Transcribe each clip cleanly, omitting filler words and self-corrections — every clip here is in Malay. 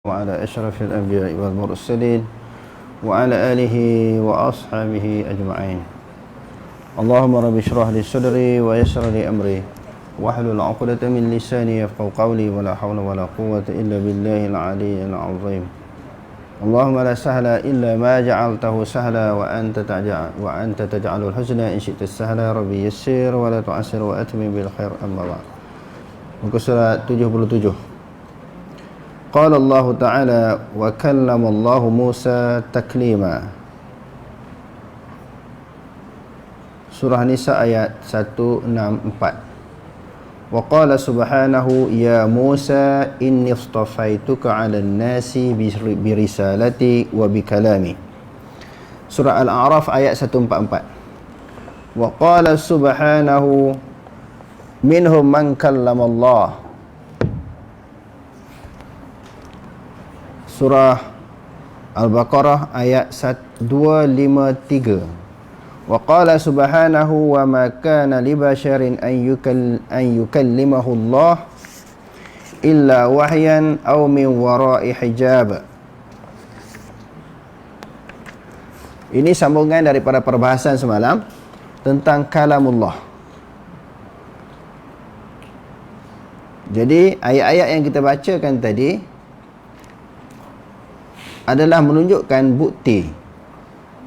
وعلى أشرف الأنبياء والمرسلين وعلى آله وأصحابه أجمعين. اللهم رب اشرح لي صدري ويسر لي أمري واحلل عقدة من لساني يفقهوا قولي ولا حول ولا قوة إلا بالله العلي العظيم. اللهم لا سهل إلا ما جعلته سهلا وأنت تجعل الحزن إن شئت السهلا. ربي يسر ولا تعسر وأتمم بالخير. أما بعد. Muka surat 77. Qala Allah Ta'ala wa kallama Allah Musa taklima. Surah Nisa ayat 164. Wa qala subhanahu ya Musa inni istafaituka 'alan nasi bi risalati wa bi kalami. Surah Al-A'raf ayat 144. Wa qala subhanahu minhum man kallama Allah. Surah Al-Baqarah ayat 253. Wa qala subhanahu wa ma kana li basharin an yukallimahu Allah illa wahyan aw min wara'i hijab. Ini sambungan daripada perbahasan semalam tentang kalamullah. Jadi ayat-ayat yang kita bacakan tadi adalah menunjukkan bukti,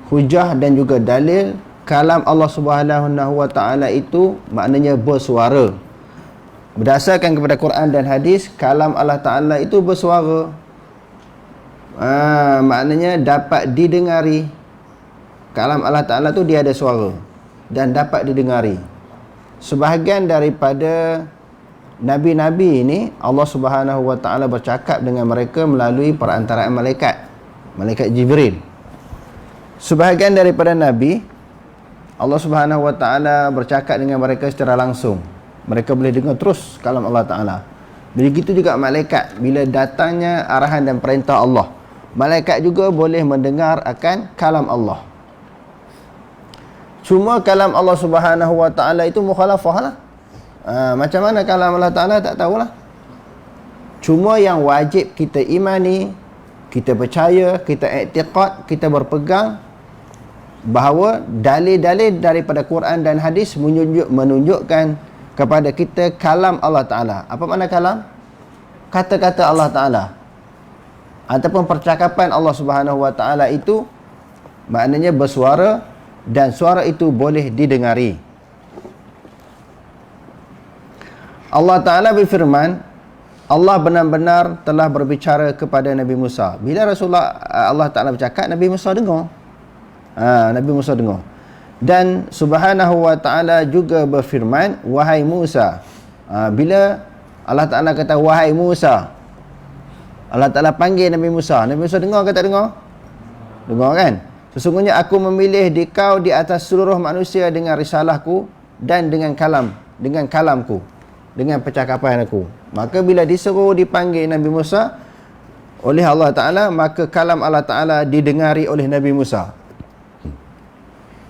hujah dan juga dalil kalam Allah Subhanahu wa taala itu maknanya bersuara. Berdasarkan kepada Quran dan hadis, kalam Allah Taala itu bersuara. Maknanya dapat didengari. Kalam Allah Taala tu dia ada suara dan dapat didengari. Sebahagian daripada Nabi-Nabi ini Allah Subhanahu wa taala bercakap dengan mereka melalui perantaraan Malaikat Jibril. Sebahagian daripada Nabi Allah Subhanahu wa taala bercakap dengan mereka secara langsung. Mereka boleh dengar terus kalam Allah Taala. Begitu juga malaikat, bila datangnya arahan dan perintah Allah, malaikat juga boleh mendengar akan kalam Allah. Cuma kalam Allah Subhanahu wa taala itu mukhalafah lah. Macam mana kalam Allah Ta'ala tak tahulah. Cuma yang wajib kita imani, kita percaya, kita i'tiqad, kita berpegang bahawa dalil-dalil daripada Quran dan hadis menunjukkan kepada kita kalam Allah Ta'ala. Apa makna kalam? Kata-kata Allah Ta'ala ataupun percakapan Allah Subhanahu wa taala itu maknanya bersuara dan suara itu boleh didengari. Allah Ta'ala berfirman, Allah benar-benar telah berbicara kepada Nabi Musa. Bila Allah Ta'ala bercakap, Nabi Musa dengar. Nabi Musa dengar. Dan Subhanahu wa Ta'ala juga berfirman, wahai Musa. Bila Allah Ta'ala kata wahai Musa, Allah Ta'ala panggil Nabi Musa. Nabi Musa dengar ke tak dengar? Dengar kan? Sesungguhnya aku memilih kau di atas seluruh manusia dengan risalahku dan dengan kalamku, dengan percakapan aku. Maka bila disuruh dipanggil Nabi Musa oleh Allah Ta'ala, maka kalam Allah Ta'ala didengari oleh Nabi Musa.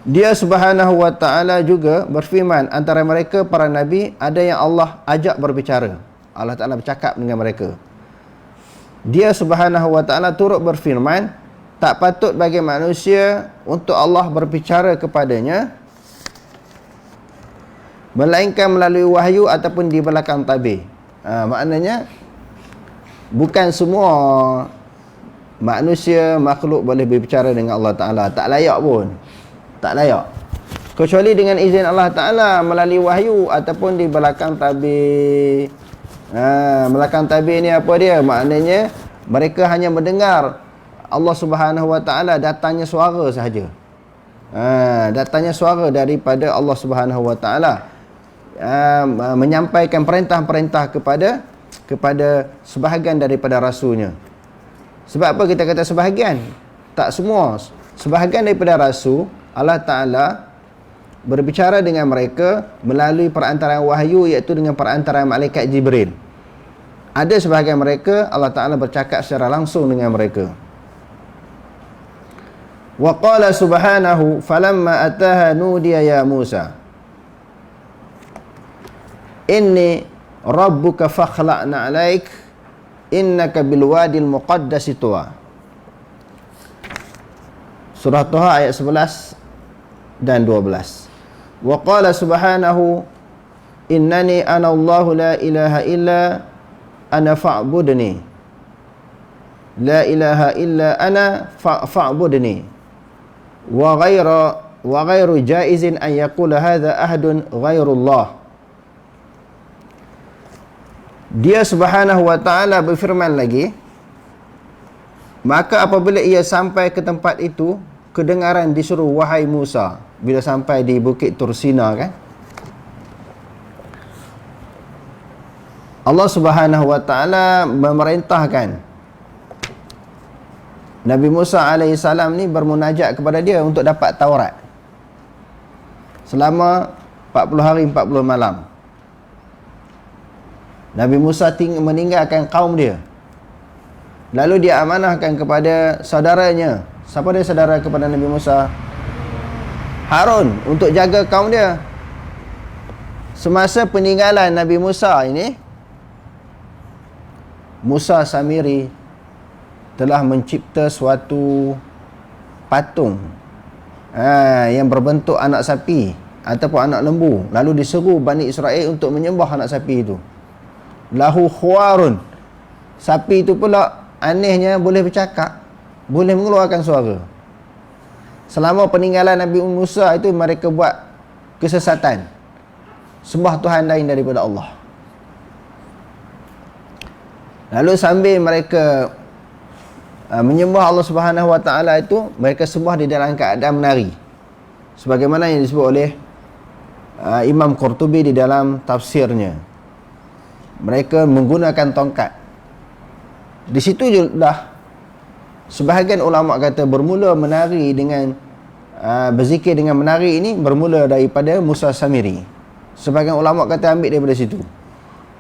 Dia Subhanahu wa Ta'ala juga berfirman, antara mereka para Nabi ada yang Allah ajak berbicara. Allah Ta'ala bercakap dengan mereka. Dia Subhanahu wa Ta'ala turut berfirman, tak patut bagi manusia untuk Allah berbicara kepadanya melainkan melalui wahyu ataupun di belakang tabir. Maknanya bukan semua manusia, makhluk boleh berbicara dengan Allah Ta'ala. Tak layak pun. Tak layak. Kecuali dengan izin Allah Ta'ala melalui wahyu ataupun di belakang tabir. Belakang tabir ni apa dia? Maknanya mereka hanya mendengar Allah Subhanahu wa Ta'ala datangnya suara sahaja. Datangnya suara daripada Allah Subhanahu wa Ta'ala. Menyampaikan perintah-perintah kepada sebahagian daripada rasulnya. Sebab apa kita kata sebahagian? Tak semua. Sebahagian daripada rasul Allah Ta'ala berbicara dengan mereka melalui perantaraan wahyu, iaitu dengan perantaraan malaikat Jibril. Ada sebahagian mereka Allah Ta'ala bercakap secara langsung dengan mereka. Wa qala subhanahu falamma ataha nudiya ya Musa inni rabbuka fakhla'na alaik innaka bil wadil muqaddasi tuwa. Surah Taha ayat 11 dan 12. Wa qala subhanahu innani ana Allahu la ilaha illa ana fa'budni. La ilaha illa ana fa'budni. Wa ghairu jaizin an yaqula hadha ahadun ghairullah. Dia subhanahu wa ta'ala berfirman lagi, maka apabila ia sampai ke tempat itu, kedengaran disuruh, wahai Musa. Bila sampai di Bukit Tursina kan, Allah subhanahu wa ta'ala memerintahkan Nabi Musa AS ni bermunajat kepada dia untuk dapat Taurat selama 40 hari 40 malam. Nabi Musa meninggalkan kaum dia. Lalu dia amanahkan kepada saudaranya. Siapa dia saudara kepada Nabi Musa? Harun, untuk jaga kaum dia. Semasa peninggalan Nabi Musa ini, Musa Samiri telah mencipta suatu patung yang berbentuk anak sapi ataupun anak lembu. Lalu diseru Bani Israel untuk menyembah anak sapi itu. Lahu khuwarun. Sapi itu pula anehnya boleh bercakap, boleh mengeluarkan suara. Selama peninggalan Nabi Musa itu mereka buat kesesatan, sembah Tuhan lain daripada Allah. Lalu sambil mereka menyembah Allah Subhanahu wa ta'ala itu, mereka sembah di dalam keadaan menari, sebagaimana yang disebut oleh Imam Qurtubi di dalam tafsirnya. Mereka menggunakan tongkat. Di situ jelah sebahagian ulama kata bermula menari dengan berzikir dengan menari ini bermula daripada Musa Samiri. Sebahagian ulama kata ambil daripada situ.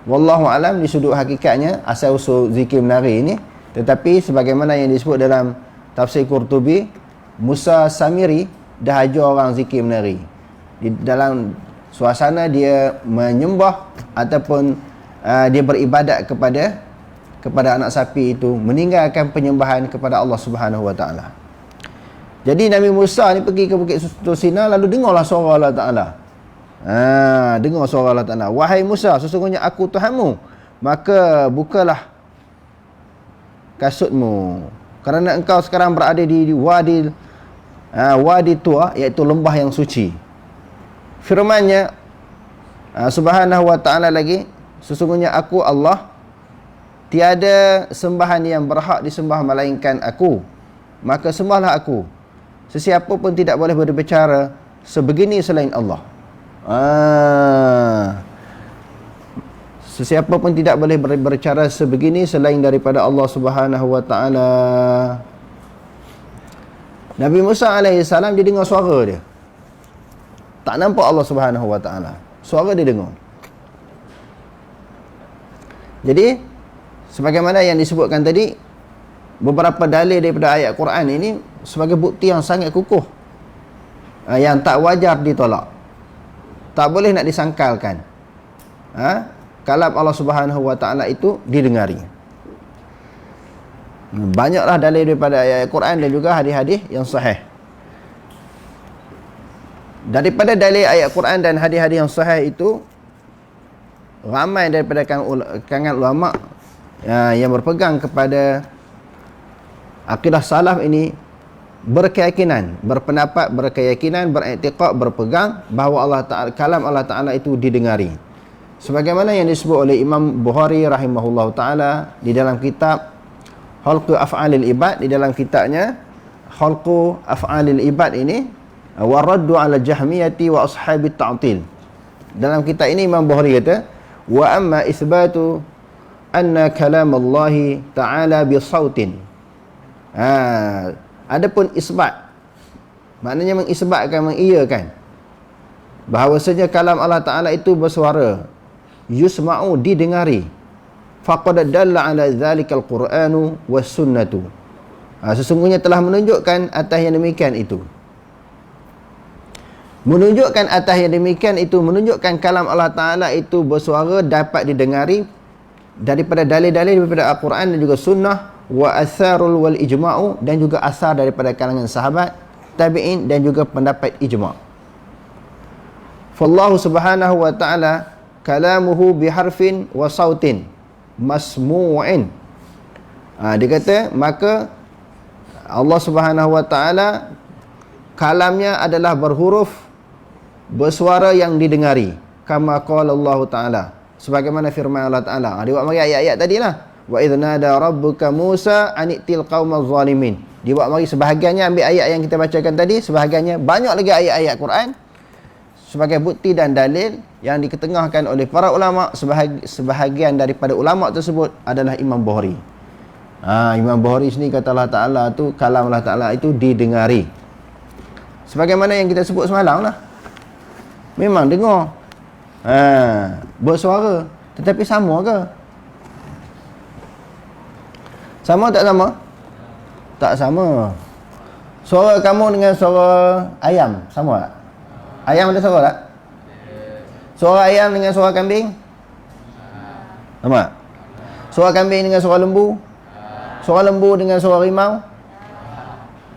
Wallahu alam, di sudut hakikatnya asal usul zikir menari ini, tetapi sebagaimana yang disebut dalam tafsir Qurtubi, Musa Samiri dah ajar orang zikir menari. Di dalam suasana dia menyembah ataupun dia beribadat kepada anak sapi itu, meninggalkan penyembahan kepada Allah Subhanahu wa ta'ala. Jadi Nabi Musa ni pergi ke Bukit Tursina, lalu dengarlah suara Allah Ta'ala. Dengar suara Allah Ta'ala, wahai Musa, sesungguhnya aku Tuhanmu, maka bukalah kasutmu, kerana engkau sekarang berada di Wadi Tua, iaitu lembah yang suci. Firman-Nya Subhanahu wa ta'ala lagi, sesungguhnya aku Allah, tiada sembahan yang berhak disembah melainkan aku, maka sembahlah aku. Sesiapa pun tidak boleh berbicara sebegini selain Allah. Sesiapa pun tidak boleh berbicara sebegini selain daripada Allah Subhanahu wa ta'ala. Nabi Musa AS dia dengar suara dia, tak nampak Allah Subhanahu wa ta'ala, suara dia dengar. Jadi sebagaimana yang disebutkan tadi, beberapa dalil daripada ayat Quran ini sebagai bukti yang sangat kukuh, yang tak wajar ditolak, tak boleh nak disangkalkan. Kalam Allah Subhanahu wa ta'ala itu didengari. Banyaklah dalil daripada ayat Quran dan juga hadis-hadis yang sahih. Daripada dalil ayat Quran dan hadis-hadis yang sahih itu, ramai daripada kalangan ulama yang berpegang kepada akidah salaf ini berkeyakinan, berpendapat, berkeyakinan, beriktikad, berpegang bahawa Allah Ta'ala, kalam Allah Ta'ala itu didengari. Sebagaimana yang disebut oleh Imam Bukhari rahimahullah ta'ala di dalam kitab Khalqu Af'alil Ibad, di dalam kitabnya Khalqu Af'alil Ibad ini, waraddu ala jahmiyati wa ashabi ta'til. Dalam kitab ini Imam Bukhari kata, wa amma isbatu anna kalam Allah Ta'ala bisautin. Adapun isbat, maknanya mengisbatkan, mengiyakan bahawasanya kalam Allah Ta'ala itu bersuara, yusma'u, didengari, faqad dalla ala zalikal Qur'anu was sunnatu. Sesungguhnya telah menunjukkan atas yang demikian itu. Menunjukkan atas yang demikian itu, menunjukkan kalam Allah Ta'ala itu bersuara, dapat didengari, daripada dalil-dalil daripada Al-Quran dan juga sunnah, wa atharul wal ijma'u, dan juga asar daripada kalangan sahabat, tabi'in, dan juga pendapat ijma'. Fallahu subhanahu wa ta'ala kalamuhu biharfin wa sautin masmu'in. Dia kata, maka Allah subhanahu wa ta'ala kalamnya adalah berhuruf, bersuara yang didengari. Kama qala Allah ta'ala, sebagaimana firman Allah ta'ala. Dia buat mari ayat-ayat tadilah. Wa idh nada rabbuka Musa anitil qaumaz zalimin. Dia buat mari sebahagiannya ambil ayat yang kita bacakan tadi, sebahagiannya banyak lagi ayat-ayat Quran sebagai bukti dan dalil yang diketengahkan oleh para ulama. Sebahagian daripada ulama tersebut adalah Imam Bukhari. Imam Bukhari sini kata Allah Ta'ala tu, kalam Allah Ta'ala itu didengari. Sebagaimana yang kita sebut semalam lah. Memang dengar. Bersuara. Tetapi sama ke? Sama tak sama? Tak sama. Suara kamu dengan suara ayam sama tak? Ayam ada suara tak? Suara ayam dengan suara kambing sama tak? Suara kambing dengan suara lembu? Suara lembu dengan suara rimau?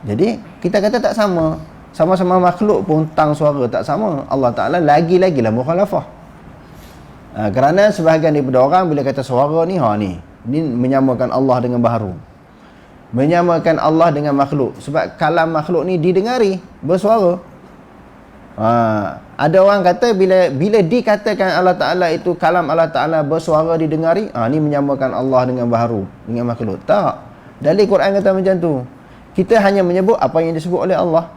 Jadi kita kata tak sama. Sama-sama makhluk pun tang suara tak sama. Allah Ta'ala lagi-lagilah mukhalafah. Kerana sebahagian daripada orang bila kata suara ni, ni menyamakan Allah dengan baharu, menyamakan Allah dengan makhluk. Sebab kalam makhluk ni didengari, bersuara. Ada orang kata bila dikatakan Allah Ta'ala itu kalam Allah Ta'ala bersuara didengari, ni menyamakan Allah dengan baharu, dengan makhluk. Tak. Dalil Quran kata macam tu. Kita hanya menyebut apa yang disebut oleh Allah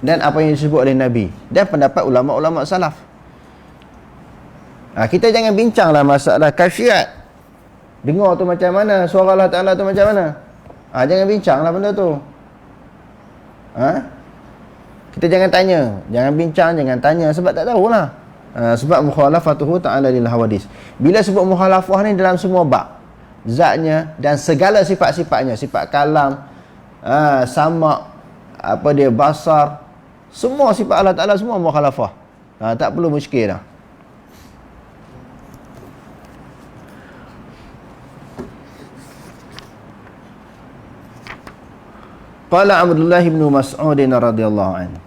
dan apa yang disebut oleh Nabi dan pendapat ulama-ulama salaf. Kita jangan bincanglah masalah kaifiat. Dengar tu macam mana, suara Allah Ta'ala tu macam mana. Jangan bincanglah benda tu. Kita jangan tanya, jangan bincang, jangan tanya sebab tak tahulah. Sebab mukhalafatuhu ta'ala lil hawadis. Bila sebut mukhalafah ni dalam semua bab, zatnya dan segala sifat-sifatnya, sifat kalam, sama, apa dia, basar, semua sifat Allah Ta'ala semua mukhalafah. Tak perlu muskil dah. Qala Abdullah bin Mas'ud radhiyallahu anhu,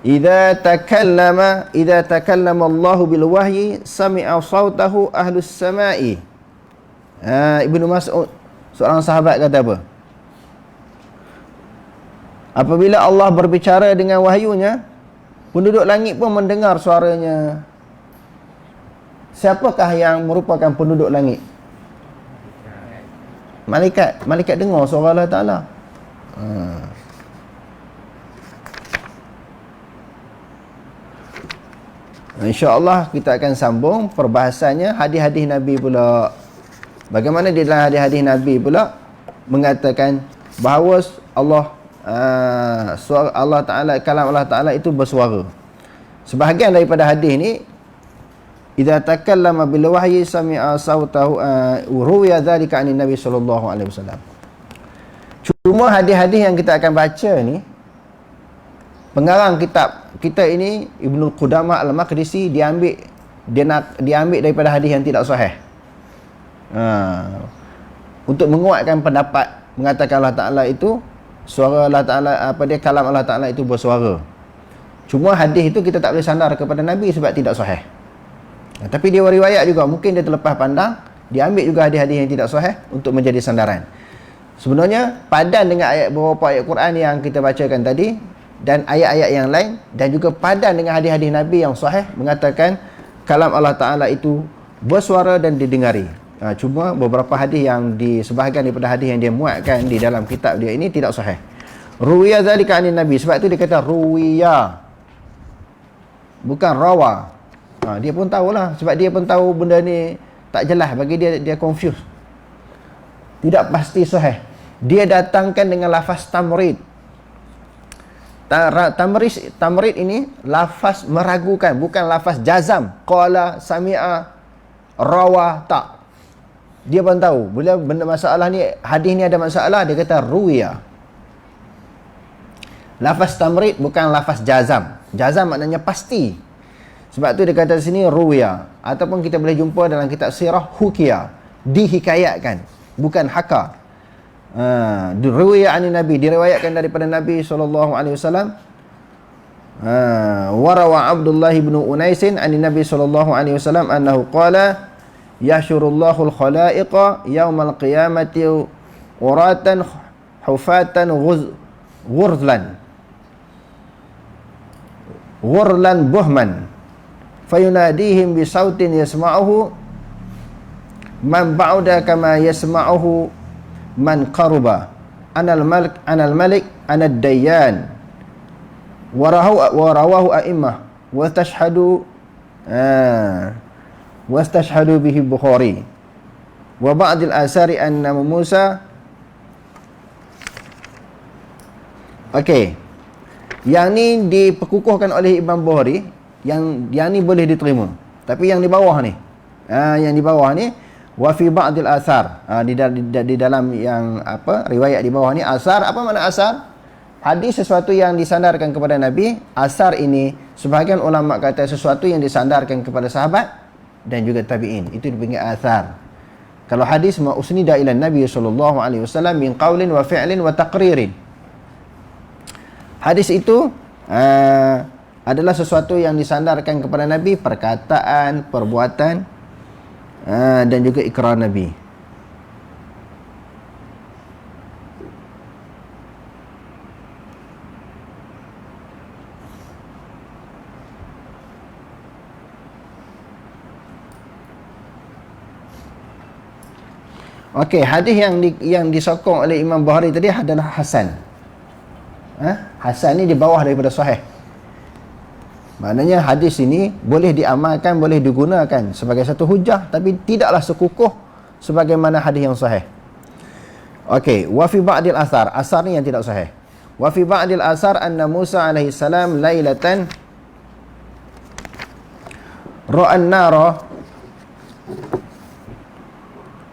idza takallama Allah bil wahyi sami'a sautahu ahlus samai. Ibnu Mas'ud, seorang sahabat, kata apa? Apabila Allah berbicara dengan wahyunya, penduduk langit pun mendengar suaranya. Siapakah yang merupakan penduduk langit? Malaikat. Malaikat dengar suara Allah Ta'ala. InsyaAllah kita akan sambung perbahasannya hadis-hadis Nabi pula. Bagaimana di dalam hadis-hadis Nabi pula mengatakan bahawa suara Allah Ta'ala, kalam Allah Ta'ala itu bersuara. Sebahagian daripada hadis ni, idza takallama bil wahyi sami'a sautahu ruwiya dzalika 'anil Nabi sallallahu alaihi wasallam. Cuma hadis-hadis yang kita akan baca ni, pengarang kitab kita ini Ibnu Qudamah Al-Maqdisi, diambil daripada hadis yang tidak sahih. Untuk menguatkan pendapat mengatakan Allah Ta'ala itu suara Allah Ta'ala, kalam Allah Ta'ala itu bersuara. Cuma hadis itu kita tak boleh sandar kepada Nabi sebab tidak sahih. Tapi dia riwayat juga, mungkin dia terlepas pandang, dia ambil juga hadis-hadis yang tidak sahih untuk menjadi sandaran. Sebenarnya padan dengan beberapa ayat Quran yang kita bacakan tadi dan ayat-ayat yang lain, dan juga padan dengan hadis-hadis Nabi yang sahih mengatakan kalam Allah Ta'ala itu bersuara dan didengari. Cuma beberapa hadis yang sebahagian daripada hadis yang dia muatkan di dalam kitab dia ini tidak sahih. Ruwiya zalika 'anil Nabi, sebab itu dia kata ruwiya, bukan rawa. Dia pun tahulah, sebab dia pun tahu benda ni tak jelas bagi dia, dia confused, tidak pasti sahih. Dia datangkan dengan lafaz tamrid. Tamrid ini lafaz meragukan, bukan lafaz jazam. Qala, sami'a, rawa, tak. Dia pun tahu bila benda masalah ni, hadis ni ada masalah, dia kata ruwiya. Lafaz tamrid bukan lafaz jazam. Jazam maknanya pasti. Sebab tu dia kata sini ruwiya, ataupun kita boleh jumpa dalam kitab sirah hukiya, dihikayatkan, bukan haka. Ruwiya ani Nabi, diriwayatkan daripada Nabi SAW. Warawa Abdullah bin Unaisin ani Nabi SAW annahu qala yahsyurullahu al-khalaiqa yaumal qiyamati uratan hufatan ghurlan buhman fayunadihim bisautin yasma'uhu man ba'uda kama yasma'uhu man qaruba anal malik anad dayyan warawahu a'immah wastashhadu bihi Bukhari wa ba'dil asari anna Musa. Okey, yang ni diperkukuhkan oleh Imam Bukhari, yang ni boleh diterima. Tapi yang di bawah ni, wa fi ba'dil athar, di dalam yang riwayat di bawah ni, asar. Apa makna asar? Hadis sesuatu yang disandarkan kepada Nabi. Asar ini sebahagian ulama kata sesuatu yang disandarkan kepada sahabat dan juga tabi'in, itu dipanggil athar. Kalau hadis ma usnida ila Nabi sallallahu alaihi wasallam min qaulin wa fi'lin wa taqririn, hadis itu adalah sesuatu yang disandarkan kepada Nabi, perkataan, perbuatan, dan juga ikrar Nabi. Okey, hadis yang disokong oleh Imam Bukhari tadi adalah hasan. Hasan ni di bawah daripada sahih. Maknanya hadis ini boleh diamalkan, boleh digunakan sebagai satu hujah, tapi tidaklah sekukuh sebagaimana hadis yang sahih. Okey, wa fi ba'dil asar, asar ni yang tidak sahih. Wa fi ba'dil asar anna Musa alaihi salam lailatan ra'an nara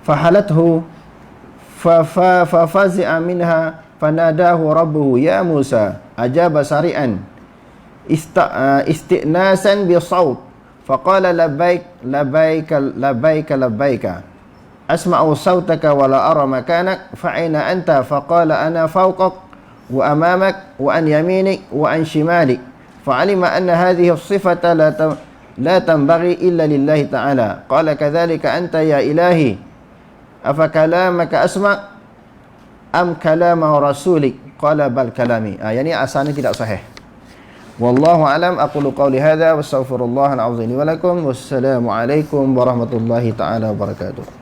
fahalathu fafazi'a minha fanadahu rabbuhu ya Musa ajaba sari'an istinasan bi saut faqala labbaika asma'u sautaka wa la ara makanak fa aina anta faqala ana fawqak wa amamak wa an yaminik wa an shimalik fa'alima anna hadhihi as-sifata la tanbaghi illa lillahi ta'ala qala kadhalika anta ya ilahi afa kalamaka asma' am kalama rasulik qala bal kalami. Yang ni asalnya tidak sahih. Wallahu alam. Aqulu qawli hadza wa astaghfirullahal azim wa lakum. Wassalamu alaikum warahmatullahi taala wabarakatuh.